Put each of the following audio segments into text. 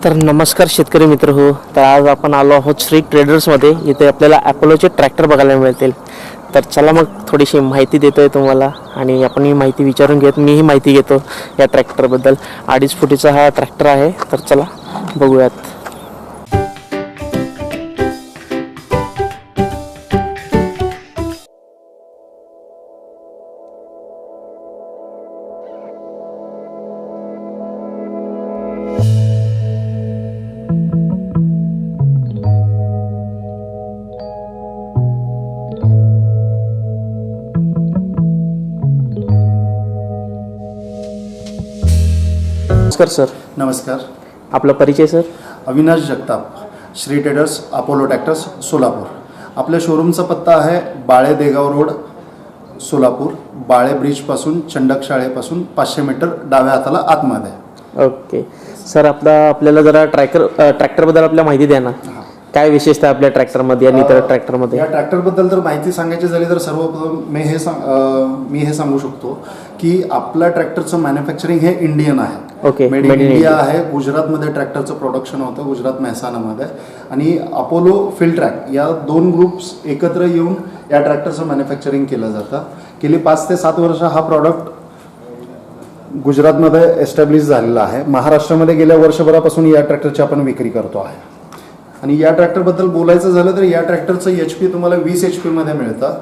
तर नमस्कार शेतकरी मित्र हो. तर आज आपण आलो आहोत श्री ट्रेडर्समध्ये. इथे आपल्याला अपोलोचे ट्रॅक्टर बघायला मिळतील. तर चला मग थोडीशी माहिती देतोय तुम्हाला आणि आपण ही माहिती विचारून घेत मीही माहिती घेतो या ट्रॅक्टरबद्दल. 2.5 फुटीचा हा ट्रॅक्टर आहे. तर चला बघूयात. नमस्कार सर. नमस्कार. आपला परिचय sir? Avinash Jagtap, Shri traders, Apollo tractors, Solapur. आपल्या शोरूमचा पत्ता आहे बाळे देगाव रोड, सोलापूर. बाळे ब्रिजपासून चंडक शाळेपासून 500 मीटर डाव्या हाताला आतमध्ये. ओके सर, आपल्याला जरा ट्रॅक्टरबद्दल आपल्या माहिती द्या ना. काय विशेषता आपल्या ट्रॅक्टरमध्ये आणि इतर ट्रॅक्टरमध्ये? या ट्रॅक्टरबद्दल जर माहिती सांगायची झाली तर सर्वप्रथम मी हे सांगू शकतो की आपल्या ट्रॅक्टरचं मॅन्युफॅक्चरिंग हे इंडियन आहे. ओके, मेड इन इंडिया आहे. गुजरातमध्ये ट्रॅक्टरचं प्रोडक्शन होतं, गुजरात मेहसाणामध्ये. आणि अपोलो फील्ड ट्रॅक या 2 ग्रुप्स एकत्र येऊन या ट्रॅक्टरचं मॅन्युफॅक्चरिंग केलं जातं. गेली 5 ते 7 वर्ष हा प्रॉडक्ट गुजरातमध्ये एस्टॅब्लिश झालेला आहे. महाराष्ट्रामध्ये गेल्या वर्षभरापासून या ट्रॅक्टरची आपण विक्री करतो आहे. आणि या ट्रॅक्टरबद्दल बोलायचं झालं तर या ट्रॅक्टरचं HP तुम्हाला 20 HP मध्ये मिळतं.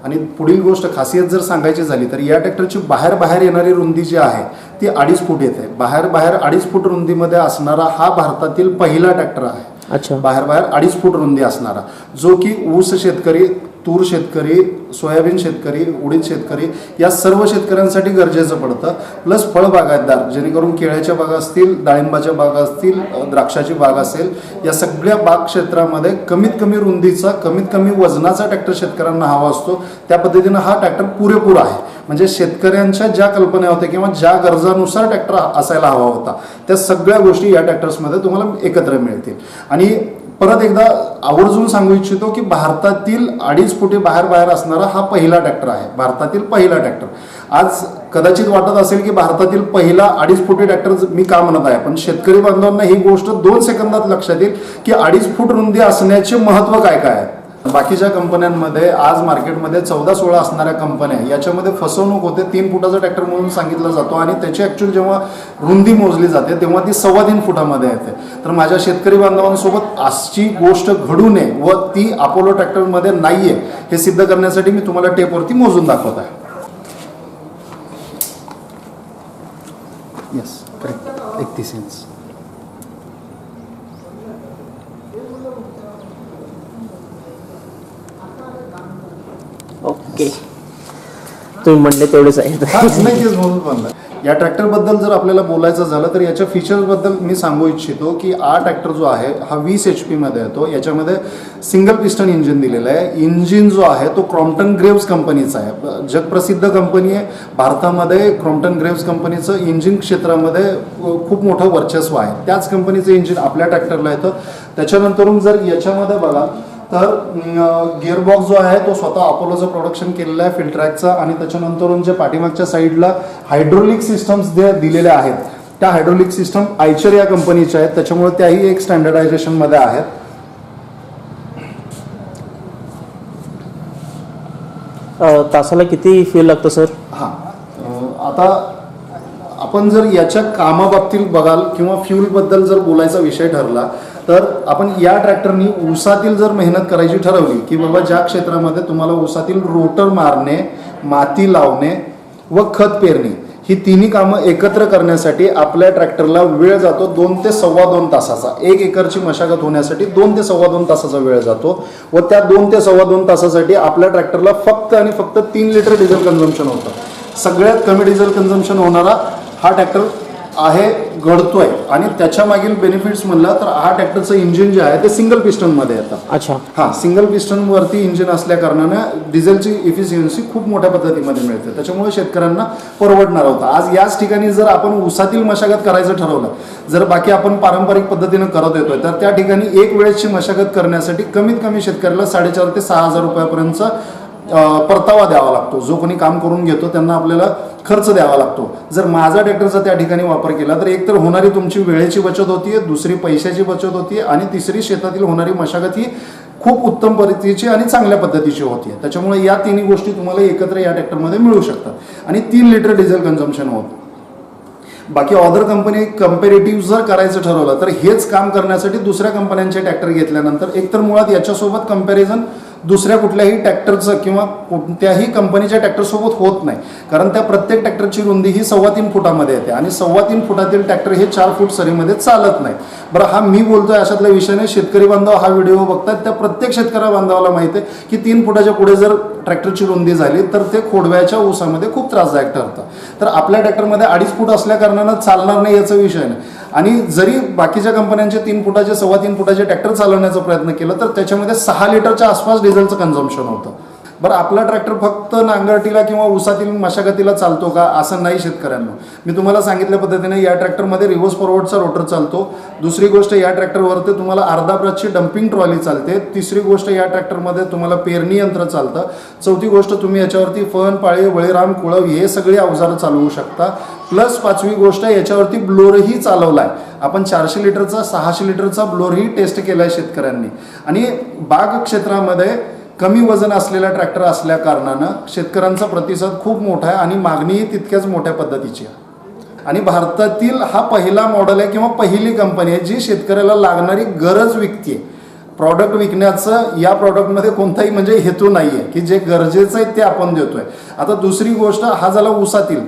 आणि पुढील गोष्ट खासियत जर सांगायची झाली तर या ट्रॅक्टरची बाहेर येणारी रुंदी जी आहे ती 2.5 फूट येते. बाहेर 2.5 फूट रुंदीमध्ये असणारा हा भारतातील पहिला ट्रॅक्टर आहे. अच्छा. बाहेर 2.5 फूट रुंदी असणारा, जो की ऊस शेतकरी, तूर शेतकरी, सोयाबीन शेतकरी, उडीद शेतकरी या सर्व शेतकऱ्यांसाठी गरजेचं पडतं. प्लस फळबागायतदार, जेणेकरून केळ्याच्या बागा असतील, डाळिंबाच्या बागा असतील, द्राक्षाची बाग असेल, या सगळ्या बाग क्षेत्रामध्ये कमीत कमी रुंदीचा, कमीत कमी वजनाचा ट्रॅक्टर शेतकऱ्यांना हवा असतो. त्या पद्धतीनं हा ट्रॅक्टर पुरेपूर आहे. म्हणजे शेतकऱ्यांच्या ज्या कल्पना होत्या किंवा ज्या गरजानुसार ट्रॅक्टर असायला हवा होता त्या सगळ्या गोष्टी या ट्रॅक्टर्समध्ये तुम्हाला एकत्र मिळतील. आणि परत एकदा आवर्जून सांगू इच्छितो की भारतातील 2.5 फुटी बाहेर असणारा हा पहिला ट्रॅक्टर आहे. भारतातील पहिला ट्रॅक्टर. आज कदाचित वाटत असेल की भारतातील पहिला 2.5 फुटी ट्रॅक्टर मी का म्हणत आहे, पण शेतकरी बांधवांना ही गोष्ट 2 सेकंदात लक्षात येईल की 2.5 फूट रुंदी असण्याचे महत्त्व काय काय आहे. बाकीच्या कंपन्यांमध्ये आज मार्केटमध्ये 14-16 असणाऱ्या कंपन्या, याच्यामध्ये फसवणूक होते. 3 फुटाचा ट्रॅक्टर म्हणून सांगितलं जातो आणि त्याची ॲक्च्युअल जेव्हा रुंदी मोजली जाते तेव्हा ती 3.25 फुटामध्ये येते. तर माझ्या शेतकरी बांधवांसोबत अशी गोष्ट घडू नये व ती अपोलो ट्रॅक्टरमध्ये नाहीये हे सिद्ध करण्यासाठी मी तुम्हाला टेपवरती मोजून दाखवत आहे. Yes, correct. 31 इंच. ओके, तुम्ही म्हणले तेवढेच आहे. या ट्रॅक्टरबद्दल जर आपल्याला बोलायचं झालं तर याच्या फीचर्सबद्दल मी सांगू इच्छितो की हा ट्रॅक्टर जो आहे हा 20 HP मध्ये येतो. याच्यामध्ये सिंगल पिस्टन इंजिन दिलेलं आहे. इंजिन जो आहे तो क्रॉम्प्टन ग्रेव्स कंपनीचा आहे. जगप्रसिद्ध कंपनी आहे. भारतामध्ये क्रॉम्प्टन ग्रेव्स कंपनीचं इंजिन क्षेत्रामध्ये खूप मोठं वर्चस्व आहे. त्याच कंपनीचं इंजिन आपल्या ट्रॅक्टरला येतं. त्याच्यानंतरून जर याच्यामध्ये बघा तर गिअरबॉक्स जो आहे तो स्वतः अपोलोचं प्रोडक्शन केलेलं आहे, फील्ड ट्रॅकचा. आणि त्याच्यानंतरून जे पाठीमागच्या साईडला हायड्रोलिक सिस्टम्स जे दिलेल्या आहेत त्या हायड्रोलिक सिस्टम आयचर या कंपनीच्या आहेत. त्याच्यामुळे त्याही एक स्टँडर्डायझेशनमध्ये आहेत. तासाला किती फ्यूल लागतं सर? हां, आता आपण जर याच्या कामाबाबतीत बघाल किंवा फ्यूलबद्दल जर बोलायचा विषय ठरला तर आपण या ट्रॅक्टरनी ऊसातील जर मेहनत करायची ठरवली की बाबा ज्या क्षेत्रामध्ये तुम्हाला ऊसातील रोटर मारणे, माती लावणे व खत पेरणे ही तिन्ही कामं एकत्र करण्यासाठी आपल्या ट्रॅक्टरला वेळ जातो 2 ते 2.25 तासाचा. 1 एकरची मशागत होण्यासाठी 2 ते 2.25 तासाचा वेळ जातो. व त्या 2 ते 2.25 तासासाठी आपल्या ट्रॅक्टरला फक्त आणि फक्त 3 लिटर डिझेल कन्झम्पशन होतं. सगळ्यात कमी डिझेल कन्झम्पशन होणारा हा ट्रॅक्टर आहे, घडतोय. आणि त्याच्या मागील बेनिफिट्स म्हणला तर हा ट्रॅक्टरचं इंजिन जे आहे ते सिंगल पिस्टनमध्ये येतं. अच्छा. हां, सिंगल पिस्टनवरती इंजिन असल्या कारणानं डिझेलची इफिशियन्सी खूप मोठ्या पद्धतीमध्ये मिळते. त्याच्यामुळे शेतकऱ्यांना परवडणार होतं. आज याच ठिकाणी जर आपण ऊसातील मशागत करायचं ठरवलं, जर बाकी आपण पारंपरिक पद्धतीनं करत येतोय तर त्या ठिकाणी एक वेळेची मशागत करण्यासाठी कमीत कमी शेतकऱ्याला 4,500 ते 6,000 रुपयापर्यंत परतावा द्यावा लागतो. जो कोणी काम करून घेतो त्यांना आपल्याला खर्च द्यावा लागतो. जर माझा ट्रॅक्टरचा त्या ठिकाणी वापर केला तर एकतर होणारी तुमची वेळेची बचत होती, दुसरी पैशाची बचत होती आणि तिसरी शेतातील होणारी मशागत ही खूप उत्तम पद्धतीची आणि चांगल्या पद्धतीची होती. त्याच्यामुळे या तिन्ही गोष्टी तुम्हाला एकत्र या ट्रॅक्टरमध्ये मिळू शकतात आणि 3 लिटर डिझेल कन्झम्पशन होतं. बाकी अदर कंपनी कम्पॅरेटिव्ह जर करायचं ठरवलं तर हेच काम करण्यासाठी दुसऱ्या कंपन्यांचे ट्रॅक्टर घेतल्यानंतर एकतर मुळात याच्यासोबत कंपॅरिझन दुसऱ्या कुठल्याही ट्रॅक्टरचं किंवा कोणत्याही कंपनीच्या ट्रॅक्टरसोबत होत नाही. कारण त्या प्रत्येक ट्रॅक्टरची रुंदी ही 3.25 फुटामध्ये येते आणि 3.25 फुटातील ट्रॅक्टर हे 4 फूट सरीमध्ये चालत नाही. बरं, हा मी बोलतोय अशातल्या विषयाने शेतकरी बांधव हा व्हिडिओ बघतात त्या प्रत्येक शेतकरी बांधवाला माहिती आहे की 3 फुटाच्या पुढे जर ट्रॅक्टरची रुंदी झाली तर ते खोडव्याच्या ऊसामध्ये खूप त्रासदायक ठरतं. तर आपल्या ट्रॅक्टरमध्ये 2.5 फूट असल्या कारणानं चालणार नाही याचा विषय नाही. आणि जरी बाकीच्या कंपन्यांचे 3 फुटाचे 3.25 फुटाचे ट्रॅक्टर चालवण्याचा प्रयत्न केला तर त्याच्यामध्ये 6 लिटरच्या आसपास डिझेलचं कन्झम्पशन होतं. बरं, आपला ट्रॅक्टर फक्त नांगरटीला किंवा ऊसातील मशागतीला चालतो का असं नाही शेतकऱ्यांना. मी तुम्हाला सांगितल्या पद्धतीने या ट्रॅक्टरमध्ये रिव्हर्स फॉरवर्डचा रोटर चालतो. दुसरी गोष्ट, या ट्रॅक्टरवरती तुम्हाला अर्धा ब्रशची डम्पिंग ट्रॉली चालते. तिसरी गोष्ट, या ट्रॅक्टरमध्ये तुम्हाला पेरणी यंत्र चालतं. चौथी गोष्ट, तुम्ही याच्यावरती फण, पाळे, बळीराम, कुळव हे सगळे अवजारं चालवू शकता. प्लस 5वी गोष्ट, याच्यावरती ब्लोअरही चालवलाय. आपण 400 लिटरचा 600 लिटरचा ब्लोअरही टेस्ट केलाय शेतकऱ्यांनी. आणि बाग क्षेत्रामध्ये कमी वजन असलेला ट्रॅक्टर असल्या कारणानं शेतकऱ्यांचा प्रतिसाद खूप मोठा आहे आणि मागणीही तितक्याच मोठ्या पद्धतीची आहे. आणि भारतातील हा पहिला मॉडेल आहे किंवा पहिली कंपनी आहे जी शेतकऱ्याला लागणारी गरज विकते. प्रॉडक्ट विकण्याचं या प्रॉडक्टमध्ये कोणताही म्हणजे हेतू नाही आहे की जे गरजेचं आहे ते आपण देतोय. आता दुसरी गोष्ट, हा झाला ऊसातील.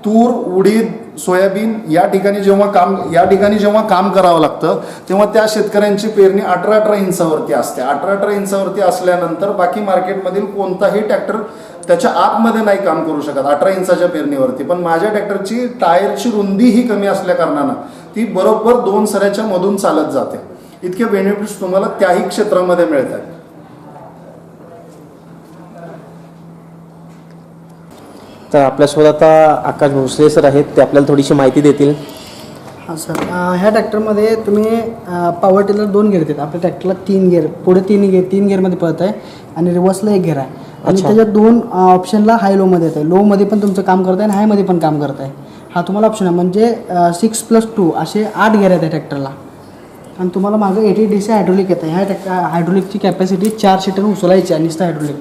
तूर, उडीद, सोयाबीन या ठिकाणी जेव्हा काम करावं लागतं तेव्हा त्या शेतकऱ्यांची पेरणी 18 इंचावरती असते. 18 इंचावरती असल्यानंतर बाकी मार्केटमधील कोणताही ट्रॅक्टर त्याच्या आतमध्ये नाही काम करू शकत 18 इंचाच्या पेरणीवरती. पण माझ्या ट्रॅक्टरची टायरची रुंदी ही कमी असल्या कारणानं ती बरोबर 2 सऱ्याच्या मधून चालत जाते. इतके बेनिफिट्स तुम्हाला त्याही क्षेत्रामध्ये मिळतात. तर आपल्यासोबत आता आकाश भोसले सर आहेत, ते आपल्याला थोडीशी माहिती देतील. हां सर, ह्या ट्रॅक्टरमध्ये तुम्ही पॉवर टिलर 2 गिअर देतात. आपल्या ट्रॅक्टरला 3 गिअर, पुढे 3 गिअरमध्ये पळत आहे आणि रिव्हर्सला 1 गिअर आहे. आणि त्याच्यात 2 ऑप्शनला हाय लोमध्ये येत आहे. लोमध्ये पण तुमचं काम करत आहे आणि हायमध्ये पण काम करत आहे. हा तुम्हाला ऑप्शन आहे. म्हणजे 6+2 असे 8 गिअर आहेत त्या ट्रॅक्टरला. आणि तुम्हाला मागं 80 DC हायड्रोलिक येतं. ह्या हायड्रोलिकची कॅपॅसिटी 4 सीटर उचलायची आहे नुसतं हायड्रोलिक.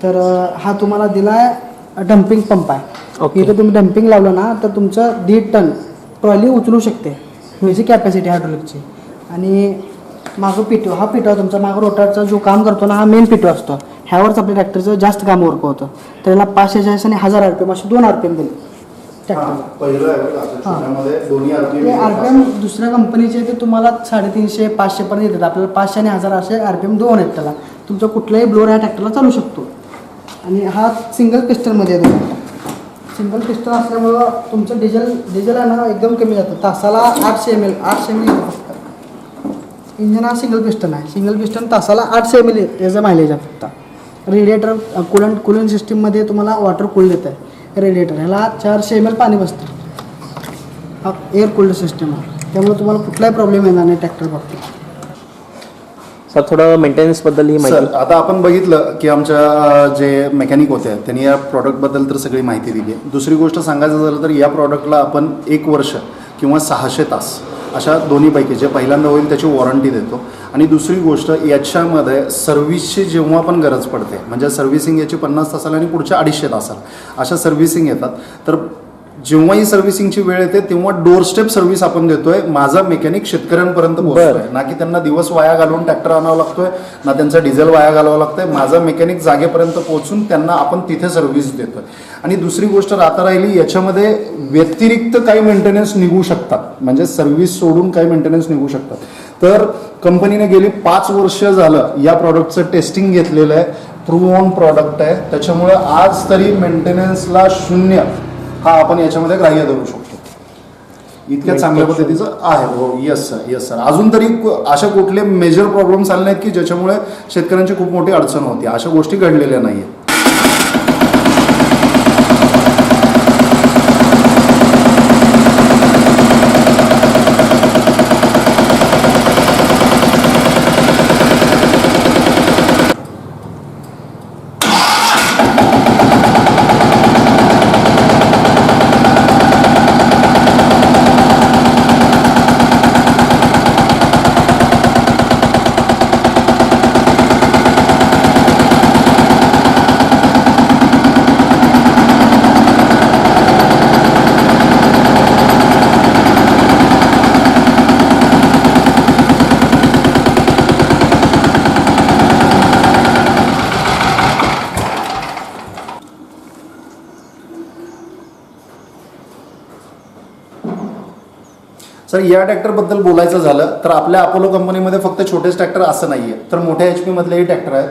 तर हा तुम्हाला दिला आहे डम्पिंग पंप आहे. इथं तुम्ही डम्पिंग लावलं ना तर तुमचं 1.5 टन ट्रॉली उचलू शकते ह्याची कॅपॅसिटी हायड्रोलिकची. आणि मागं पिटो, हा पिटो तुमचा मागं रोटरचा जो काम करतो ना हा मेन पिटो असतो. ह्यावरच आपल्या ट्रॅक्टरचं जास्त काम वर्क होतं. त्याला 540 आणि 1000 RPM असे 2 RPM दिले ट्रॅक्टरला. ते RPM दुसऱ्या कंपनीचे ते तुम्हाला 350, 500 पर्यंत येतात. आपल्याला 500 आणि 1000 असे RPM 2 आहेत त्याला. तुमचा कुठलाही ब्लोअर ह्या ट्रॅक्टरला चालू शकतो. आणि हा सिंगल पिस्टनमध्ये येतो. सिंगल पिस्टन असल्यामुळं तुमचं डिझेल आहे ना एकदम कमी जातं. तासाला 800 ml येतं फक्त. इंजन हा सिंगल पिस्टन आहे. सिंगल पिस्टन तासाला 800 ml याचं मायलेज आहे फक्त. रेडिएटर कुलिंग सिस्टीममध्ये तुम्हाला वॉटर कूल देत आहे. रेडिएटर ह्याला 400 ml पाणी बसतं. हा एअर कूल्ड सिस्टम आहे. त्यामुळे तुम्हाला कुठलाही प्रॉब्लेम येणार नाही ट्रॅक्टर बाबतीत. सर, थोडं मेंटेनन्सबद्दल ही माहिती. सर, आता आपण बघितलं की आमच्या जे मेकॅनिक होते त्यांनी या प्रॉडक्टबद्दल तर सगळी माहिती दिली आहे. दुसरी गोष्ट सांगायचं झालं तर या प्रॉडक्टला आपण 1 वर्ष किंवा 600 तास अशा दोन्हीपैकी जे पहिल्यांदा होईल त्याची वॉरंटी देतो. आणि दुसरी गोष्ट, याच्यामध्ये सर्व्हिसची जेव्हा पण गरज पडते म्हणजे सर्व्हिसिंग याची 50 तासाला आणि पुढच्या 250 तासाला अशा सर्व्हिसिंग येतात. तर जेव्हाही सर्व्हिसिंगची वेळ येते तेव्हा डोर स्टेप सर्व्हिस आपण देतोय. माझा मेकॅनिक शेतकऱ्यांपर्यंत पोहोचतोय, ना की त्यांना दिवस वाया घालवून ट्रॅक्टर आणावं लागतोय, ना त्यांचा डिझेल वाया घालावं लागतंय. माझा मेकॅनिक जागेपर्यंत पोहोचून त्यांना आपण तिथे सर्व्हिस देतोय. आणि दुसरी गोष्ट राहिली याच्यामध्ये व्यतिरिक्त काही मेंटेनन्स निघू शकतात. म्हणजे सर्व्हिस सोडून काही मेंटेनन्स निघू शकतात. तर कंपनीने गेली 5 वर्ष झालं या प्रॉडक्टचं टेस्टिंग घेतलेलं आहे. प्रूव्ह ऑन प्रॉडक्ट आहे. त्याच्यामुळे आज तरी मेंटेनन्सला 0 हा आपण याच्यामध्ये ग्राह्य धरू शकतो. इतक्या चांगल्या पद्धतीचं आहे. हो, येस सर. अजून तरी अशा कुठले मेजर प्रॉब्लेम्स आले नाहीत की ज्याच्यामुळे शेतकऱ्यांची खूप मोठी अडचण होती. अशा गोष्टी घडलेल्या नाही आहेत. तर या ट्रॅक्टरबद्दल बोलायचं झालं तर आपल्या अपोलो कंपनीमध्ये फक्त छोटेच ट्रॅक्टर असं नाही आहे, तर मोठ्या HP मधलेही ट्रॅक्टर आहेत.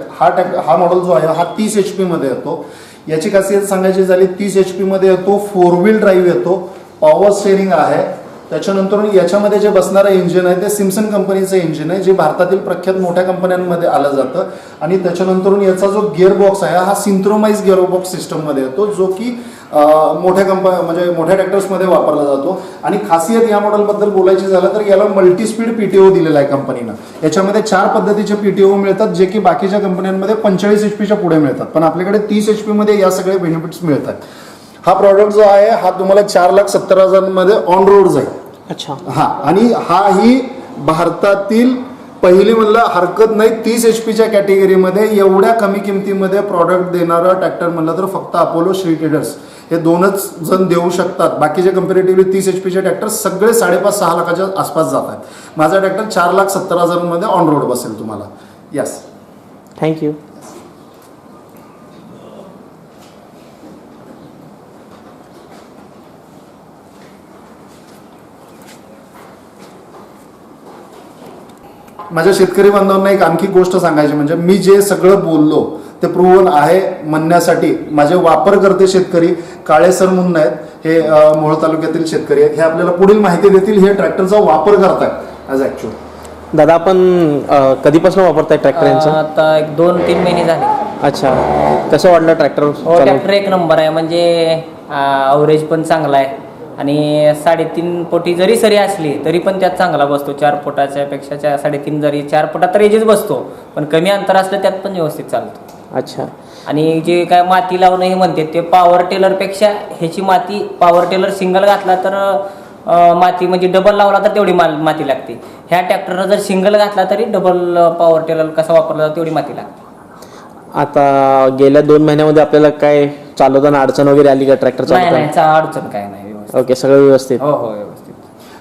हा मॉडेल जो आहे हा 30 HP मध्ये येतो. याची खासियत सांगायची झाली 30 HP मध्ये येतो, 4 व्हील ड्राईव्ह येतो, पॉवर स्टेअरिंग आहे. त्याच्यानंतर याच्यामध्ये जे बसणारं इंजिन आहे ते सिम्सन कंपनीचं इंजिन आहे, जे भारतातील प्रख्यात मोठ्या कंपन्यांमध्ये आलं जातं. आणि त्याच्यानंतर याचा जो गिअर बॉक्स आहे हा सिंक्रोनाइज गिअर बॉक्स सिस्टममध्ये येतो, जो की म्हणजे मोठ्या ट्रॅक्टर्समध्ये वापरला जातो. आणि खासियत या मॉडेलबद्दल बोलायची झालं तर याला मल्टी स्पीड PTO दिलेला आहे कंपनीनं. याच्यामध्ये 4 पद्धतीचे PTO मिळतात, जे की बाकीच्या कंपन्यांमध्ये 45 HP पुढे मिळतात, पण आपल्याकडे 30 HP मध्ये या सगळे बेनिफिट्स मिळतात. हा प्रॉडक्ट जो आहे हा तुम्हाला 4,70,000 मध्ये ऑन रोड जाईल. अच्छा. हा, आणि हा ही भारतातील पहिली म्हणलं हरकत नाही 30 HPच्या कॅटेगरीमध्ये एवढ्या कमी किमतीमध्ये प्रॉडक्ट देणारा ट्रॅक्टर म्हणलं तर फक्त अपोलो श्री ट्रेडर्स हे 2च जण देऊ शकतात. बाकीचे कंपॅरेटिव्हली 30 HPचे ट्रॅक्टर सगळे 5.5-6 लाखाच्या आसपास जातात. माझा ट्रॅक्टर 4,70,000 मध्ये ऑन रोड बसेल तुम्हाला. Yes, thank you. माझ्या शेतकरी बांधवांना एक आणखी गोष्ट सांगायची म्हणजे मी जे सगळं बोललो ते प्रूव्हन आहे म्हणण्यासाठी माझे वापरकर्ते शेतकरी काळे सर म्हणून आहेत, हे मोहोळ तालुक्यातील शेतकरी आहेत, हे आपल्याला पुढील माहिती देतील. हे ट्रॅक्टरचा वापर करतायत ॲज ॲक्च्युअल. दादा, आपण कधीपासून वापरताय ट्रॅक्टर यांचं? आता एक 2-3 महिने झाले. अच्छा, कसं वाटलं ट्रॅक्टर? हो, ट्रॅक्टर एक नंबर आहे. म्हणजे अवरेज पण चांगला आहे आणि 3.5 फुटी जरी सरी असली तरी पण त्यात चांगला बसतो. 4 फुटाच्या पेक्षा 3.5 जरी 4 फुटात तर एजेच बसतो, पण कमी अंतर असलं त्यात पण व्यवस्थित चालतो. अच्छा. आणि जे काय माती लावणं हे म्हणते ते पॉवर टेलरपेक्षा ह्याची माती, पॉवर टेलर सिंगल घातला तर माती म्हणजे डबल लावला तर तेवढी माती लागते. ह्या ट्रॅक्टरला जर सिंगल घातला तरी डबल पॉवर टेलर कसा वापरला जातो तेवढी माती लागते. आता गेल्या 2 महिन्यामध्ये आपल्याला काय चालवताना अडचण वगैरे आली का ट्रॅक्टर नाही, चालवताना? अडचण काय नाही, व्यवस्थित. ओके, सगळं व्यवस्थित. हो हो, व्यवस्थित.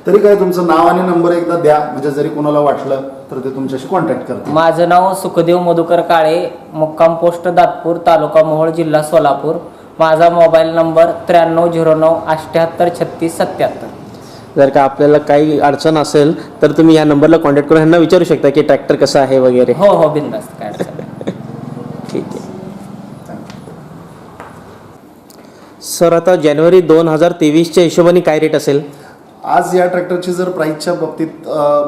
तरी काय तुमचं नाव आणि नंबर एकदा द्या, म्हणजे जरी कोणाला वाटलं तर ते तुमच्याशी कॉन्टॅक्ट करतील. माझं नाव सुखदेव मधुकर काळे, मुक्काम पोस्ट दातपूर, तालुका मोहोळ, जिल्हा सोलापूर. माझा मोबाईल नंबर 9309783677. जर का आपल्याला काही अडचण असेल तर तुम्ही या नंबरला कॉन्टॅक्ट करून ह्यांना विचारू शकता की ट्रॅक्टर कसं आहे वगैरे. हो हो, बिनधास्त, काय अडचण नाही. ठीक आहे सर. आता जानेवारी 2023च्या हिशोबाने काय रेट असेल? आज या ट्रॅक्टरची जर प्राईसच्या बाबतीत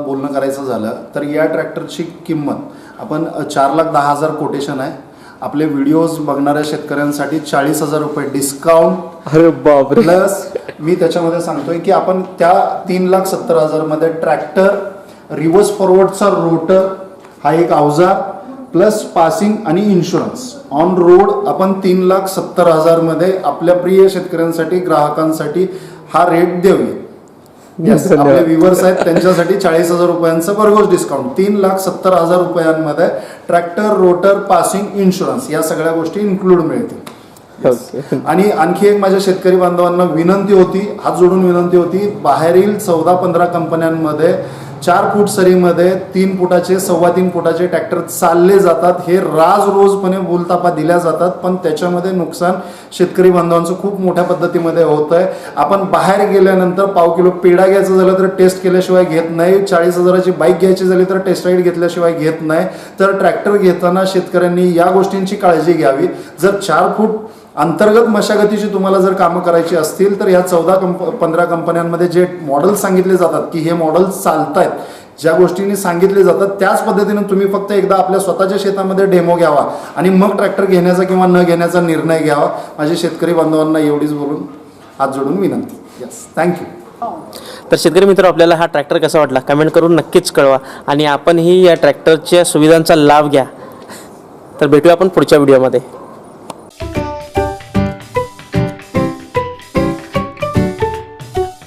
बोलणं करायचं झालं तर या ट्रॅक्टरची किंमत आपण 4,10,000 कोटेशन आहे. आपले व्हिडिओज बघणाऱ्या शेतकऱ्यांसाठी 40,000 रुपये डिस्काउंट. अरे बापरे. प्लस मी त्याच्यामध्ये सांगतोय की आपण त्या 3,70,000 मध्ये ट्रॅक्टर, रिव्हर्स फॉरवर्डचा रोटर हा एक अवजार, प्लस पासिंग आणि इन्शुरन्स ऑन रोड आपण 3,70,000 मध्ये आपल्या प्रिय शेतकऱ्यांसाठी, ग्राहकांसाठी हा रेट देऊया. Yes, आपले व्ह्युअर्स आहेत त्यांच्यासाठी 40,000 रुपयांचं भरघोस डिस्काउंट. 3,70,000 रुपयांमध्ये ट्रॅक्टर, रोटर, पासिंग, इन्शुरन्स या सगळ्या गोष्टी इन्क्लूड मिळतील. आणि आणखी एक माझ्या शेतकरी बांधवांना विनंती होती, हात जोडून विनंती होती, बाहेरील 14-15 कंपन्यांमध्ये 4 फूट सरीमध्ये 3 फुटाचे 3.25 फुटाचे ट्रॅक्टर चालले जातात. हे रोजपणे बोलतापा दिल्या जातात, पण त्याच्यामध्ये नुकसान शेतकरी बांधवांचं खूप मोठ्या पद्धतीमध्ये होत आहे. आपण बाहेर गेल्यानंतर पाव किलो पेढा घ्यायचं झालं तर टेस्ट केल्याशिवाय घेत नाही. 40,000ची बाईक घ्यायची झाली तर टेस्ट राईड घेतल्याशिवाय घेत नाही. तर ट्रॅक्टर घेताना शेतकऱ्यांनी या गोष्टींची काळजी घ्यावी. जर 4 फूट अंतर्गत मशागतीची तुम्हाला जर कामं करायची असतील तर ह्या 14-15 कंपन्यांमध्ये जे मॉडेल सांगितले जातात की हे मॉडेल चालतायत, ज्या गोष्टींनी सांगितले जातात त्याच पद्धतीने तुम्ही फक्त एकदा आपल्या स्वतःच्या शेतामध्ये डेमो घ्यावा आणि मग ट्रॅक्टर घेण्याचा किंवा न घेण्याचा निर्णय घ्यावा. माझे शेतकरी बांधवांना एवढीच बोलून हात जोडून विनंती. Yes, thank you. तर शेतकरी मित्र, आपल्याला हा ट्रॅक्टर कसा वाटला कमेंट करून नक्कीच कळवा आणि आपणही या ट्रॅक्टरच्या सुविधांचा लाभ घ्या. तर भेटूया आपण पुढच्या व्हिडिओमध्ये.